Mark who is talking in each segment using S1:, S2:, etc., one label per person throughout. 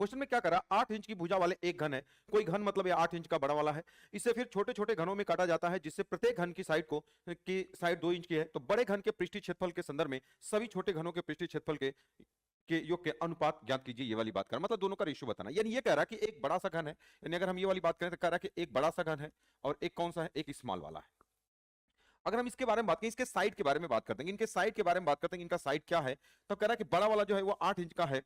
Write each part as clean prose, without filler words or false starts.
S1: Question में क्या करा, 8 इंच की भुजा वाले एक घन है, कोई घन मतलब ये 8 इंच का बड़ा वाला है, इसे फिर छोटे छोटे घनों में काटा जाता है जिससे प्रत्येक घन की साइड 2 इंच की है। तो बड़े घन के पृष्ठीय क्षेत्रफल के संदर्भ में सभी छोटे घनों के पृष्ठीय क्षेत्रफल के योग के अनुपात ज्ञात कीजिए, ये वाली बात कर, मतलब दोनों का रेशियो बताना। यानी ये कह रहा है कि एक बड़ा सा घन है, यानी अगर हम ये वाली बात करें तो कह रहा है कि एक बड़ा सा घन है और एक कौन सा है, एक स्मॉल वाला है। अगर हम इसके बारे में बात करें, इसके साइड के बारे में बात करते हैं, इनके साइड के बारे में बात करते हैं, इनका साइड क्या है, तो कह रहा है कि बड़ा वाला जो है वो 8 इंच का है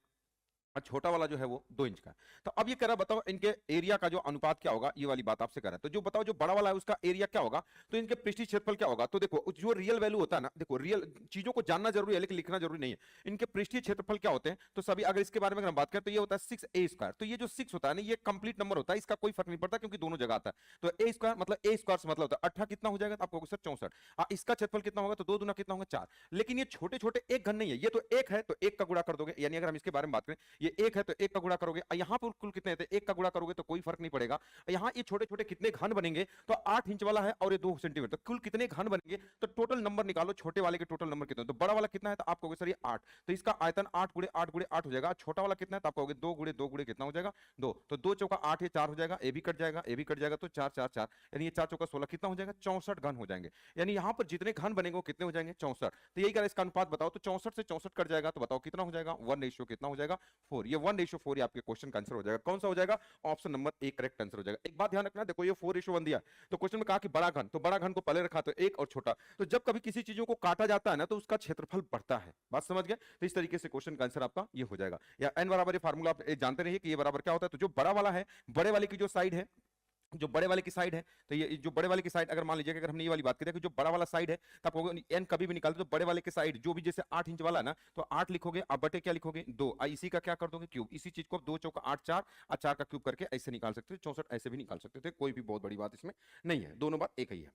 S1: और छोटा वाला जो है वो 2 इंच का है। तो अब ये कह रहा बताओ इनके एरिया का जो अनुपात क्या होगा, ये वाली बात आपसे कर रहा है। तो जो बताओ जो बड़ा वाला है उसका एरिया क्या होगा, तो इनके पृष्ठीय क्षेत्रफल क्या होगा। तो देखो जो रियल वैल्यू होता है ना, देखो रियल चीजों को जानना जरूरी है लेकिन लिखना जरूरी नहीं है। इनके पृष्ठीय क्षेत्रफल क्या होते हैं, तो सभी अगर इसके बारे में अगर हम बात करें तो ये होता है 6a²। तो ये जो 6 होता है ना, ये कंप्लीट नंबर होता है, इसका कोई फर्क नहीं पड़ता क्योंकि दोनों जगह आता है। तो a² मतलब a² से मतलब होता है 18 कितना हो जाएगा, तो आपको सर 64। इसका क्षेत्रफल कितना होगा, तो 2 दूना कितना होगा 4। लेकिन ये छोटे छोटे एक घन नहीं है, ये तो एक है तो एक का गुणा कर दोगे, यानी अगर हम इसके बारे में बात करें ये एक है तो एक का गुणा करोगे, यहां पर कुल कितने थे, एक का गुणा करोगे तो कोई फर्क नहीं पड़ेगा। यहां ये छोटे छोटे कितने घन बनेंगे, तो 8 इंच वाला है और ये 2 सेंटीमीटर, तो कुल कितने घन बनेंगे, तो टोटल नंबर निकालो, छोटे वाले के टोटल नंबर कितने, तो बड़ा वाला कितना है, तो आप कहोगे सर ये 8, तो इसका आयतन 8 गुणे 8 गुणे 8 हो जाएगा। छोटा वाला कितना है, तो आप कहोगे 2 गुणे 2 गुणे कितना हो जाएगा 2, तो 2 चौका 8, ये 4 हो जाएगा, ए भी कट जाएगा, ए भी कट जाएगा, तो 4 4 4, यानी ये 4 चौका 16 कितना हो जाएगा 64 घन हो जाएंगे। यानी यहां पर जितने घन बनेंगे वो कितने हो जाएंगे 64। तो यही कर इसका अनुपात बताओ, तो 64 से 64 कट जाएगा, तो बताओ कितना हो जाएगा 1 कितना हो जाएगा 4। ये 1:4 ये आपके क्वेश्चन का आंसर हो जाएगा। कौन सा हो जाएगा, option number A correct answer हो जाएगा। एक बात ध्यान रखना, देखो ये 4:1 दिया, तो क्वेश्चन में कहा कि बड़ा घन, तो बड़ा घन को पहले रखा तो एक और छोटा, तो जब कभी किसी चीजों को काटा जाता है ना तो उसका क्षेत्रफल बढ़ता है, बात समझ गए। तो इस तरीके से क्वेश्चन का आंसर आपका ये हो जाएगा। या एन बराबर ये फार्मूला आप जानते रहिए कि ये बराबर क्या होता है। तो जो बड़ा वाला है, बड़े वाले की जो साइड है, जो बड़े वाले की साइड है, तो ये जो बड़े वाले की साइड अगर मान लीजिए कि अगर हमने ये वाली बात करें कि जो बड़ा वाला साइड है, तो आपको एन कभी भी निकालते तो बड़े वाले की साइड जो भी जैसे 8 इंच वाला है ना, तो 8 लिखोगे, आप बटे क्या लिखोगे 2, इसी का क्या कर दोगे क्यूब, इसी चीज को आप 2 चौका 8 4 और 4 का क्यूब करके ऐसे निकाल सकते थे, 64 ऐसे भी निकाल सकते थे, कोई भी बहुत बड़ी बात इसमें नहीं है, दोनों बात एक ही है।